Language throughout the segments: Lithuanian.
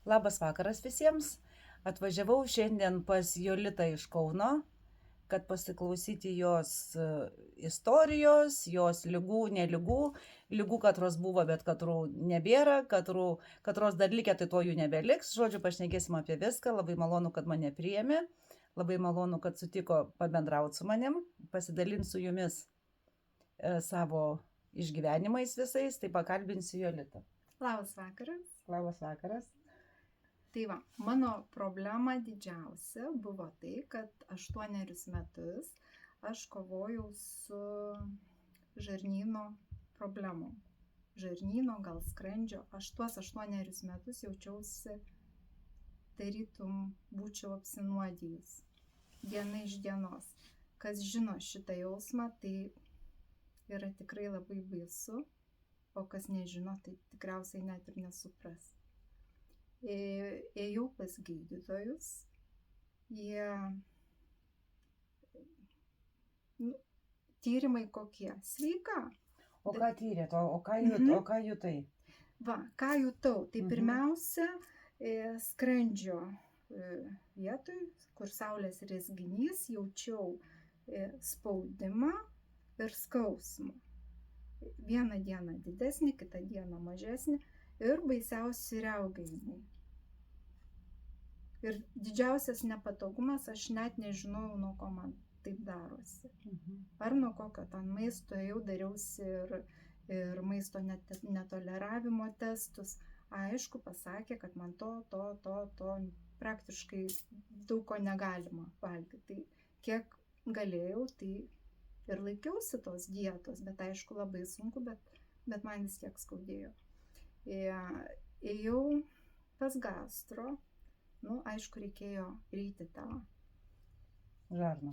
Labas vakaras visiems. Atvažiavau šiandien pas Jolitą iš Kauno, kad pasiklausyti jos istorijos, jos lygų, nelygų, lygų, katros buvo, bet katrų nebėra, katros dar likę, tai to jų nebeliks. Žodžiu, pašnekėsim apie viską. Labai malonu, kad mane priėmė. Labai malonu, kad sutiko pabendrauti su manim. Pasidalinsiu jumis savo išgyvenimais visais, tai pakalbinsiu Jolitą. Labas vakaras. Labas vakaras. Tai va, mano problema didžiausia buvo tai, kad 8 metus aš kovojau su žarnyno problemom. Žarnyno, gal skrandžio. Aš tuos 8 metus jaučiausi tarytum būčiau apsinuodijus. Diena iš dienos. Kas žino šitą jausmą, tai yra tikrai labai baisu, o kas nežino, tai tikriausiai net ir nesupras. Ėjau pas gydytojus, jie tyrimai kokie, sveika. O ką tyrėt, o ką jutai? Va, ką jutau, tai pirmiausia, skrandžio vietoj, kur saulės rezginys, jaučiau spaudimą ir skausmą. Vieną dieną didesnį, kitą dieną mažesnį ir baisiausi riaugėjimai. Ir didžiausias nepatogumas, aš net nežinau, nuo ko man taip darosi. Ar nuo kokio ten maisto jau dariausi ir maisto netoleravimo testus. Aišku, pasakė, kad man to praktiškai daug ko negalima valgyti. Tai kiek galėjau, tai ir laikiausi tos dietos, bet aišku labai sunku, bet man vis tiek skaudėjo. Ėjau pas gastro, aišku, reikėjo ryti tą žarną.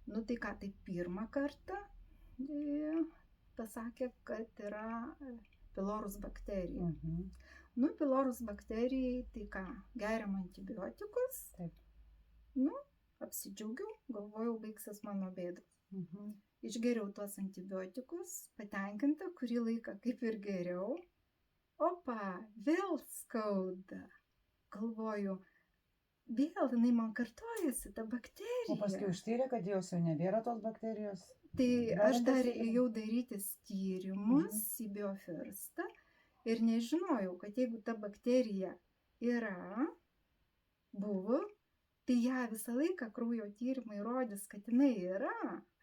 Tai ką, tai pirmą kartą pasakė, kad yra pilorus bakterija. Pilorus bakterijai, tai ką, geriam antibiotikus. Taip. Apsidžiaugiau, galvojau, baigsis mano bėdos. Išgeriau tuos antibiotikus, patenkinta, kurį laiką kaip ir geriau. Opa, vėl skauda. Galvoju, vėl jinai man kartojasi, ta bakterija. O paskui užtyrė, kad jos jau nebėra tos bakterijos? Tai aš dar ėjau darytis tyrimus į Biofirstą ir nežinojau, kad jeigu ta bakterija buvo, tai ją visą laiką kraujo tyrimai rodys, kad jinai yra.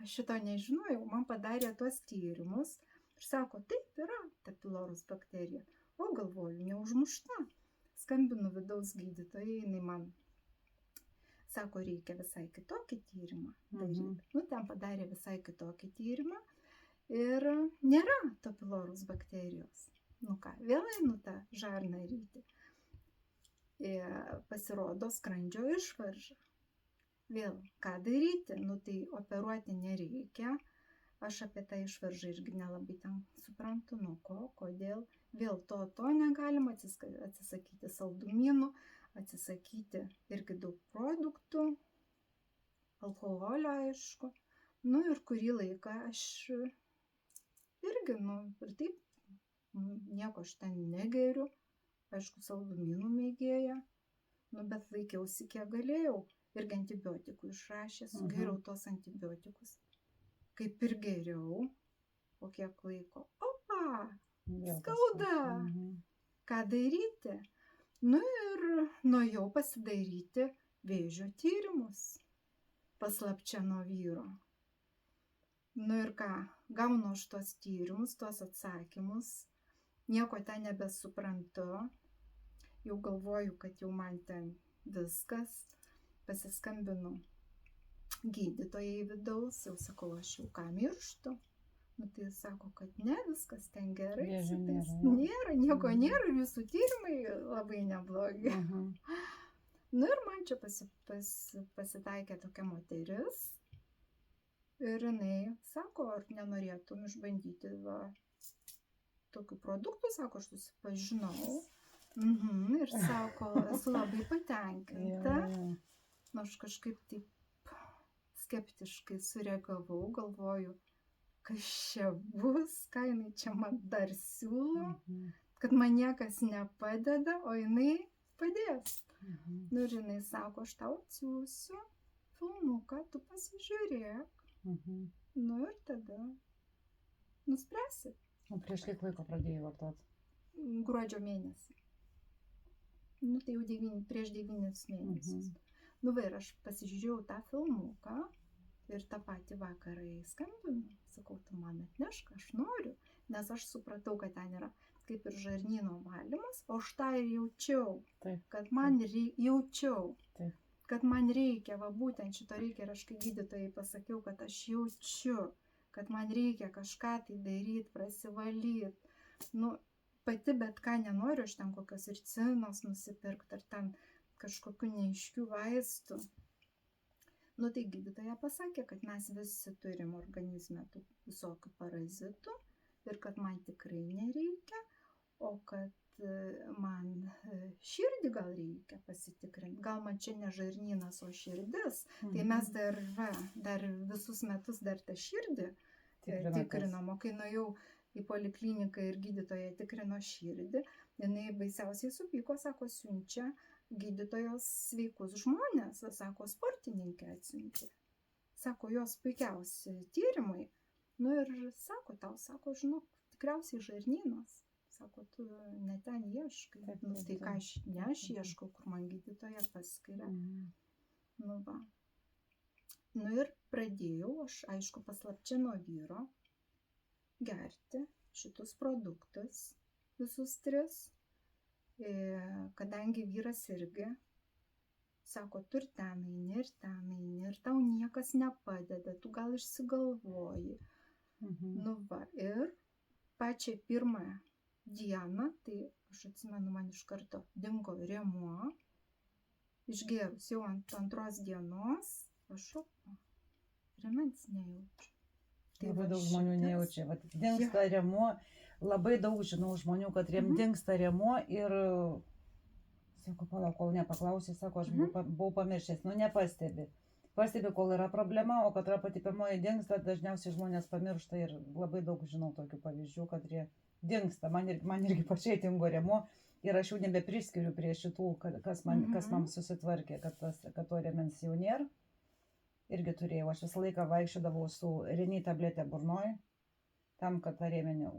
Aš šito nežinojau, man padarė tuos tyrimus ir sako, taip yra ta pilorus bakterija. O galvoju, neužmušta. Skambinu vidaus gydytojai, jinai man sako, reikia visai kitokį tyrimą daryti. Ten padarė visai kitokį tyrimą ir nėra to pilorus bakterijos. Vėl einu tą žarną ryti. Pasirodo skrandžio išvarža. Vėl, ką daryti? Tai operuoti nereikia. Aš apie tą išvaržą irgi nelabai ten suprantu, nuo ko, kodėl. Vėl to negalima, atsisakyti saldumynų, atsisakyti irgi daug produktų, alkoholio aišku. Ir kurį laiką aš irgi, ir taip, nieko aš ten negeriu. Aišku, saldumynų mėgėja, bet laikiausi kiek galėjau. Irgi antibiotikų išrašė, sugeriau tos antibiotikus. Kaip ir geriau, po kiek laiko. Opa, skauda. Ką daryti? Ir nuėjau pasidaryti vėžio tyrimus paslapčia nuo vyro. Ir ką, gaunu aš tuos tyrimus, tuos atsakymus, nieko ten nebesuprantu. Jau galvoju, kad jau man ten viskas. Pasiskambinu gydytojai vidaus, jau sakau, aš jau ką mirštu. Tai sako, kad ne, viskas ten gerai. Nėra, nieko nėra, visų tyrimai labai neblogi. Ir man čia pasitaikė tokia moteris. Ir jinai sako, ar nenorėtum išbandyti tokių produktų, sako, aš susipažinau. Ir sako, esu labai patenkinta. Aš kažkaip taip skeptiškai sureagavau, galvoju, kas čia bus, ką jinai čia man dar siūlo, kad man niekas nepadeda, o jinai padės. Mhm. Nu ir jinai sako, aš tau atsiųsiu filmuką, tu pasižiūrėk. Mhm. Nu ir tada nuspręsi. O prieš kiek laiko pradėjai vartot? Gruodžio mėnesį. Nu tai jau prieš 9 mėnesius. Mhm. Nu va ir aš pasižiūrėjau tą filmuką ir tą patį vakarą jai skambinu. Sakau, tu man atnešk, aš noriu. Nes aš supratau, kad ten yra kaip ir žarnyno valymas, o aš tą ir jaučiau. Taip. Kad man jaučiau. Taip. Kad man reikia, va būtent šito reikia. Ir aš kai gydytojai pasakiau, kad aš jaučiu, kad man reikia kažką tai daryti, prasivalyti. Nu, pati bet ką nenoriu, aš ten kokios ir cinos nusipirkti, ar ten kažkokių neaiškių vaistų. Nu tai gydytoja pasakė, kad mes visi turim organizme tų visokių parazitų ir kad man tikrai nereikia, o kad man širdį gal reikia pasitikrinti. Gal man čia ne žarnynas, o širdis. Tai mes dar visus metus dar tą širdį tikrinom, o kai nuėjau į polikliniką ir gydytoja tikrino širdį, jinai baisiausiai supyko, sako, siunčia gydytojos sveikus žmonės, sako, sportininkę atsiuntė. Sako, jos puikiausi tyrimai. Nu ir sako, tau, sako, žinok, tikriausiai žarnynas. Sako, tu ne ten ieškai. Nu tai ką aš ieškau, kur man gydytoja paskiria. Nu va. Nu ir pradėjau, aš aišku paslapčia nuo vyro, gerti šitus produktus, visus 3. Kadangi vyras irgi, sako, tu ir ten eini, ir tau niekas nepadeda, tu gal išsigalvoji. Nu va, ir pačią pirmą dieną, tai aš atsimenu, man iš karto dingo rėmuo, išgėrus jau ant 2 dienos, aš rėmens nejaučiu. Labai daug žmonių nejaučia. Vat dingsta rėmuo, labai daug žinau žmonių, kad dingsta rėmuo ir, sako, palauk, kol nepaklausė, sako, aš buvau pamiršęs, nu nepastebi. Pastebi, kol yra problema, o kad yra pati pirmoji dingsta, dažniausiai žmonės pamiršta ir labai daug žinau tokių pavyzdžių, kad jie dingsta. Man irgi pačiai dingo rėmuo ir aš jau nebepriskiriu prie šitų, kas man susitvarkė, kad to rėmens jau nėra. Irgi turėjau, aš visą laiką vaikščiodavau su reni tabletė burnoj, tam, kad tą rėmenį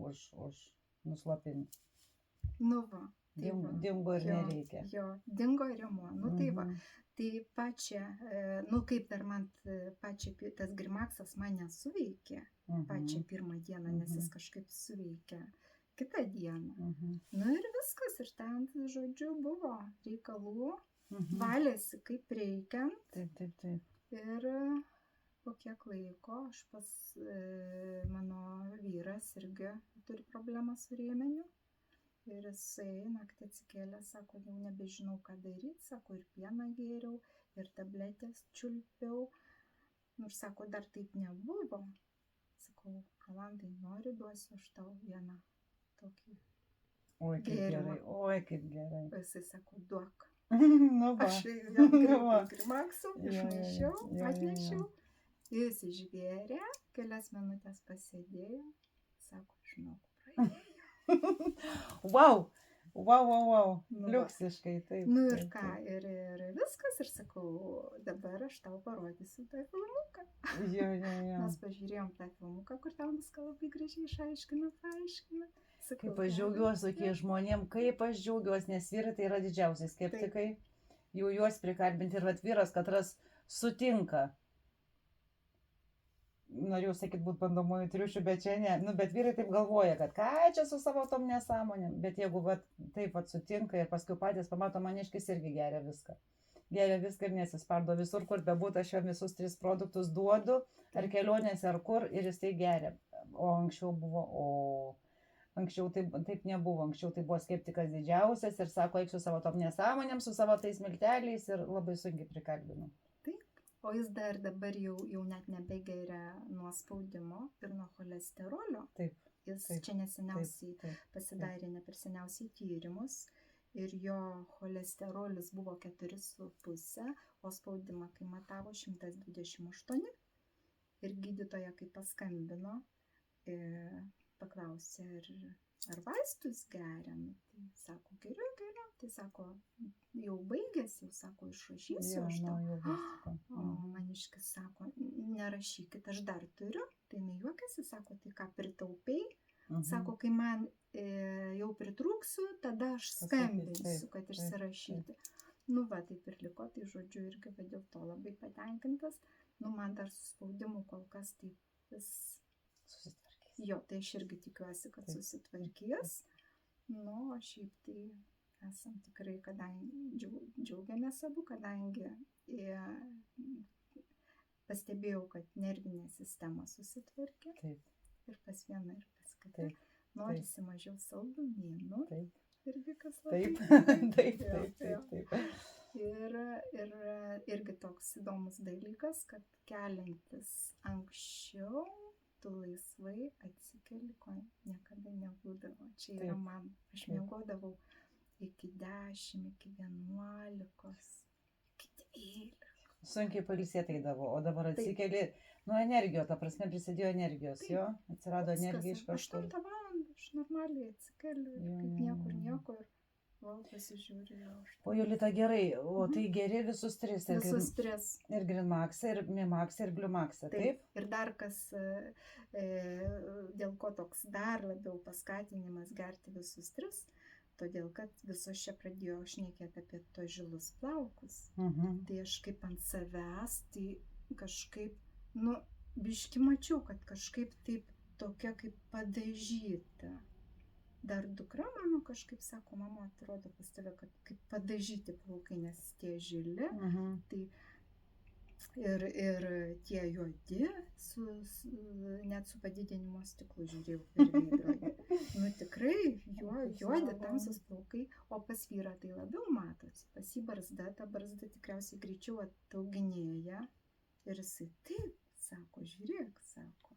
nuslopinti. Nu va. Dingo ir nereikia. Jo, dingo rėmuo. Nu tai va, tai pačią, nu kaip dar man pačią, tas grimaksas man nesuveikė pačią pirmą dieną, nes jis kažkaip suveikė kitą dieną. Nu ir viskas, ir ten, žodžiu, buvo reikalų, valėsi kaip reikiant. Taip. Ir po kiek laiko aš mano vyras irgi turi problemą su rėmeniu. Ir jisai naktį atsikėlė, sako, jau nebežinau, ką daryti, sako, ir pieną gėriau, ir tabletės čiulpiau. Ir sako, dar taip nebuvo. Sakau, Rolandai, nori, duosiu aš tau vieną tokį gėrimą. Oi, kaip gerai. Jisai sako, duok. Nu va. Aš jau grimaksų, išmaišiau, atnešiau. Jis išgėrė, kelias minutės pasėdėjo, sako, žinok, praėjo. Wow, liuksiškai, taip. Nu ir ką, ir viskas, ir sakau, dabar aš tau parodysiu tą filmuką. Jo. Mes pažiūrėjom tą filmuką, kur tau viską labai gražiai išaiškina. Kaip aš džiaugiuosi tokie žmonėm, nes vyrai tai yra didžiausiai skeptikai, jau juos prikalbinti ir vyras katras sutinka. Norėjau sakyti, būt bandomųjų triušių, bet čia ne. Nu, bet vyrai taip galvoja, kad ką čia su savo tom nesąmonėm, bet jeigu taip sutinka ir paskui patys pamato, maniškis irgi geria viską. Geria viską ir nesispardo visur, kur bebūtų, aš jam visus 3 produktus duodu, ar kelionėse, ar kur, ir jis tai geria. O anksčiau taip nebuvo, anksčiau tai buvo skeptikas didžiausias ir sako, eik su savo tom nesąmonėm, su savo tais milteliais ir labai sunkiai prikalbinu. Taip, o jis dar dabar jau net nebegeria nuo spaudimo ir nuo cholesterolio. Taip. Jis čia neseniausiai pasidarė ne per seniausiai tyrimus ir jo cholesterolis buvo 4,5, o spaudimą kai matavo 128. Ir gydytoja, kai paskambino, paklausė, ar ar vaistus geria, nu, tai sako, geriau, tai sako, jau baigėsi, jau sako, išrašysiu Jo, aš nu, tau. jau viską. O maniškis sako, nerašykit, aš dar turiu, tai jinai juokiasi, sako, tai ką pritaupei, sako, kai man jau pritrūksiu, tada aš skambinsiu, kad išsirašyti. Nu va, taip ir liko, tai žodžiu irgi va, dėl to labai patenkintas. Nu, man dar su spaudimu kol kas taip vis... Susitvarkys. Jo, tai aš irgi tikiuosi, kad susitvarkys. Nu, o šiaip tai esam tikrai, kadangi džiaugiamės abu, kadangi pastebėjau, kad nervinė sistema susitvarkė. Taip. Ir pas vieną, ir pas kitą. Norisi mažiau saldumynų. Taip. Irgi kas labai. Taip. Ir irgi toks įdomus dalykas, kad keliantis anksčiau, tu laisvai atsikeli, ko niekada nebūdavo. Čia yra man. Aš miegodavau iki 10, iki 11, iki 12. Sunkiai pailsėti eidavo, o dabar atsikeli, nu energijos, ta prasme prisidėjo energijos, jo, atsirado energija iš kažkur. 8 valandą aš normaliai atsikeliu ir kaip nieko ir vėl pasižiūriu. O Jolita, gerai, o tai geri visus tris? Visus tris. Ir Greenmaxą, ir Mimaxą, ir Bluemaxą, taip? Ir dar kas, dėl ko toks dar labiau paskatinimas gerti visus tris, todėl kad visos čia pradėjo šnekėti apie to žilus plaukus. Tai aš kaip ant savęs, tai kažkaip, nu, biški mačiau, kad kažkaip taip tokia kaip padažyta. Dar dukra mano kažkaip sako, mama, atrodo pas tave, kad kaip padažyti plaukai, nes tie žili, tai ir tie juodi, net su padidinimo stiklu žiūrėjau per veidrodį. Nu tikrai, juodi tamsus plaukai, o pas vyrą tai labiau matosi. Pas jį barzda, ta barzda tikriausiai greičiau atauginėja. Ir jisai taip, sako, žiūrėk, sako.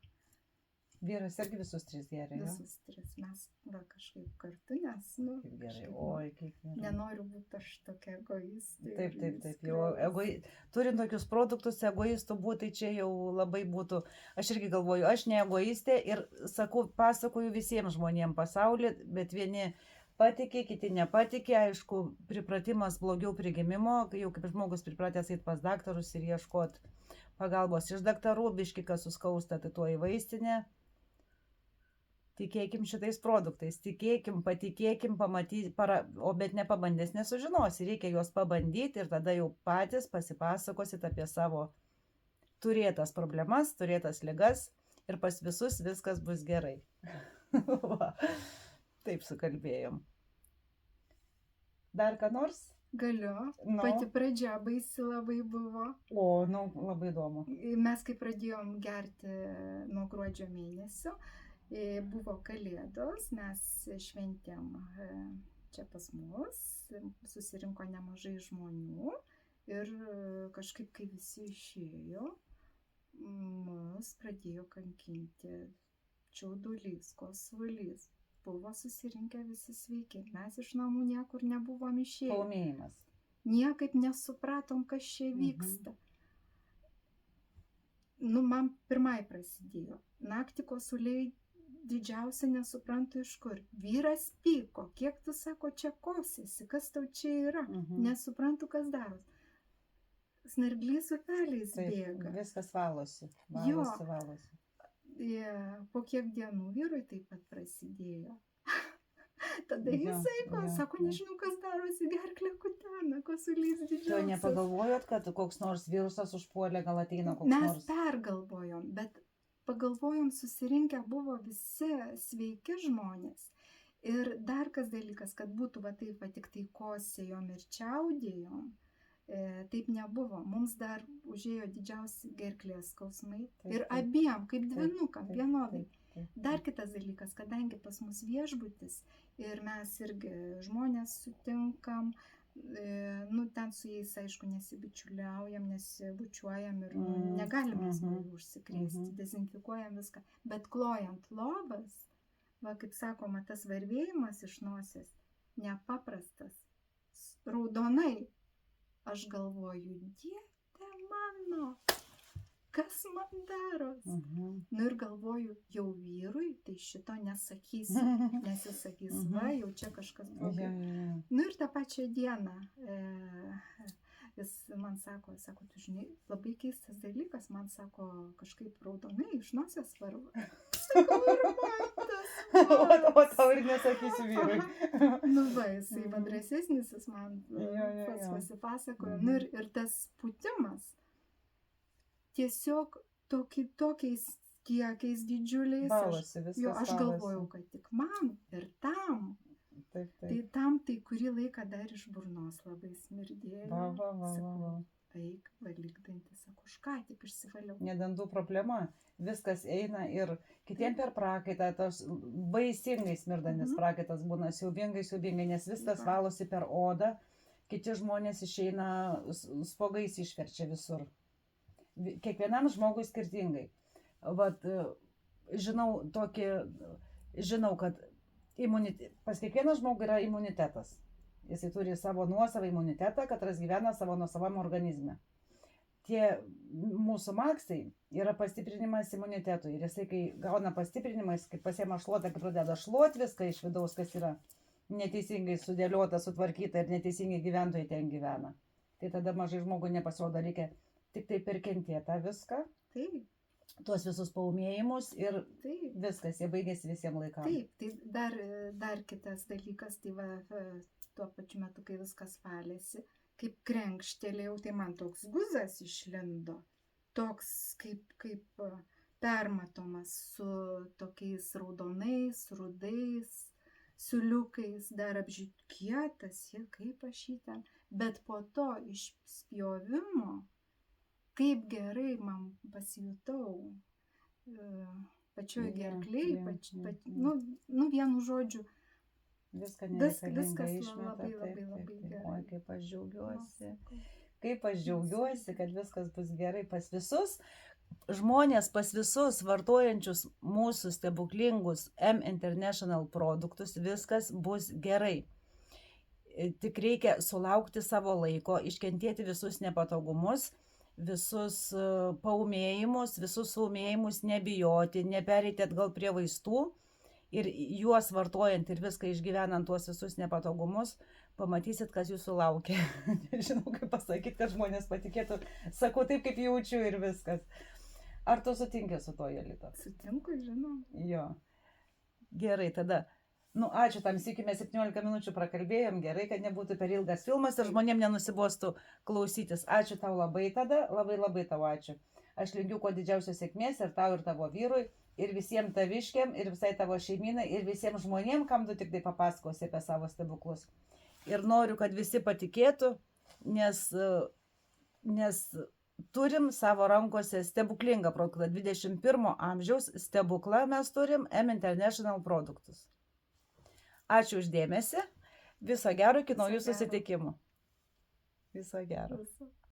Vyras irgi visus tris geria, jo? Visus tris, mes va kažkaip kartu, nes, nu, kaip gerai, oi, kaip gerai. Nenoriu būti aš tokia egoistė. Taip, jau turint tokius produktus, egoistų būti, tai čia jau labai būtų, aš irgi galvoju, aš ne egoistė ir sakau, pasakoju visiems žmonėms pasaulyje, bet vieni patikė, kiti nepatikė, aišku, pripratimas blogiau prigimimo, jau kaip žmogus pripratęs eiti pas daktarus ir ieškoti pagalbos iš daktarų, biški, kas suskausta, tai tuo į vaistinę. Tikėkim šitais produktais, tikėkim, patikėkim, bet nepabandęs nesužinosi, reikia juos pabandyti ir tada jau patys pasipasakosit apie savo turėtas problemas, turėtas ligas ir pas visus viskas bus gerai. Taip sukalbėjom. Dar ką nors? Galiu. Pati pradžia baisi labai buvo. O, nu, labai įdomu. Mes kai pradėjom gerti nuo gruodžio mėnesio, buvo kalėdos, mes šventėm čia pas mus, susirinko nemažai žmonių ir kažkaip, kai visi išėjo, mus pradėjo kankinti čiaudulys, kosulys. Buvo susirinkę visi sveiki, mes iš namų niekur nebuvom išėję. Paumėjimas. Niekaip nesupratom, kas čia vyksta. Nu, man pirmai prasidėjo. Naktį kosuliai didžiausia, nesuprantu iš kur. Vyras pyko, kiek tu, sako, čia kosėsi, kas tau čia yra. Nesuprantu, kas daros. Snarglys upeliais bėga. Viskas valosi. Valosi. Po kiek dienų vyrui taip pat prasidėjo. Tada jisai, sako, nežinau, kas darosi, gerklė kutena, kosulys didžiausias. Tu nepagalvojot, kad koks nors virusas užpuolė, gal ateina koks nors? Mes pergalvojom, bet pagalvojom, susirinkę buvo visi sveiki žmonės. Ir dar kas dalykas, kad būtų va taip, va tik tai kosėjom ir čiaudėjom, taip nebuvo. Mums dar užėjo didžiausi gerklės skausmai. Ir abiem, kaip dvinukam, vienodai. Dar kitas dalykas, kadangi pas mus viešbutis ir mes irgi žmonės sutinkam, nu ten su jais, aišku, nesibičiuliaujam, nesibučiuojam ir negalim mes nuo jų užsikrėsti, dezinfikuojam viską. Bet klojant lovas, va kaip sakoma, tas varvėjimas iš nosies nepaprastas, raudonai. Aš galvoju, dieve mano, kas man daros? Nu ir galvoju, jau vyrui tai šito nesakysiu, nes jis sakys, va, jau čia kažkas blogai. Nu ir tą pačią dieną jis man sako, tu žinai, labai keistas dalykas, man sako, kažkaip raudonai iš nosies varva. Sakau, ir man tas pats. O tau ir nesakysiu vyrui. Nu va, jisai drąsesnis, jis man pats pasipasakojo. Nu ir tas pūtimas tiesiog tokiais kiekiais didžiuliais. Balosi, viskas aš galvojau, kad tik man ir tam. Taip. Tai tam tai kurį laiką dar iš burnos labai smirdėjo. Va. Eik, valyk dantis, sako, už ką tik išsivaliau. Ne dantų problema, viskas eina ir kitiem per prakaitą, tos baisingai smirdantis prakaitas būna siaubingai, nes viskas valosi per odą, kiti žmonės išeina, spogais išverčia visur. Kiekvienam žmogui skirtingai. Vat, žinau, kad pas kiekvieną žmogų yra imunitetas. Jisai turi savo nuosavą imunitetą, katras gyvena savo nuosavam organizme. Tie mūsų maksai yra pastiprinimas imunitetui. Ir jisai, kai gauna pastiprinimą, kai pasiema šluotą, kai pradeda šluoti viską iš vidaus, kas yra neteisingai sudėliota, sutvarkyta ir neteisingai gyventojai ten gyvena. Tai tada mažai žmogui nepasirodo, reikia tik tai perkentėti tą viską. Taip. Tuos visus paūmėjimus ir viskas, jie baigėsi visiems laikams. Taip, tai dar kitas dalykas, tai va, tuo pačiu metu, kai viskas valėsi, kaip krenkštelėjau, tai man toks guzas išlindo, toks kaip permatomas su tokiais raudonais, rudais, siuliukais, dar apžykietas, kaip aš jį ten, bet po to išspjovimo, kaip gerai man pasijutau pačioj gerklėj, vienu žodžiu, viskas labai gerai. Oi, kaip aš džiaugiuosi, kad viskas bus gerai pas visus žmonės, pas visus vartojančius mūsų stebuklingus M International produktus, viskas bus gerai. Tik reikia sulaukti savo laiko, iškentėti visus nepatogumus, visus paūmėjimus, visus suūmėjimus, nebijoti, nepereiti atgal prie vaistų ir juos vartojant ir viską išgyvenant tuos visus nepatogumus, pamatysit, kas jūsų laukia. Nežinau, kaip pasakyti, kad žmonės patikėtų, sakau taip, kaip jaučiu ir viskas. Ar tu sutinki su to, Jolita? Sutinku, žinau. Jo. Gerai, tada. Ačiū, tam sykime 17 minučių prakalbėjom, gerai, kad nebūtų per ilgas filmas ir žmonėm nenusibostų klausytis. Ačiū tau labai tada, labai tau ačiū. Aš linkiu kuo didžiausios sėkmės ir tau, ir tavo vyrui, ir visiems taviškiam, ir visai tavo šeiminai, ir visiems žmonėm, kam tu tik tai papasakosi apie savo stebuklus. Ir noriu, kad visi patikėtų, nes turim savo rankose stebuklingą produktą. 21 amžiaus stebuklą mes turim M International produktus. Ačiū uždėmesi. Viso gero, iki naujų susitikimų. Viso gero.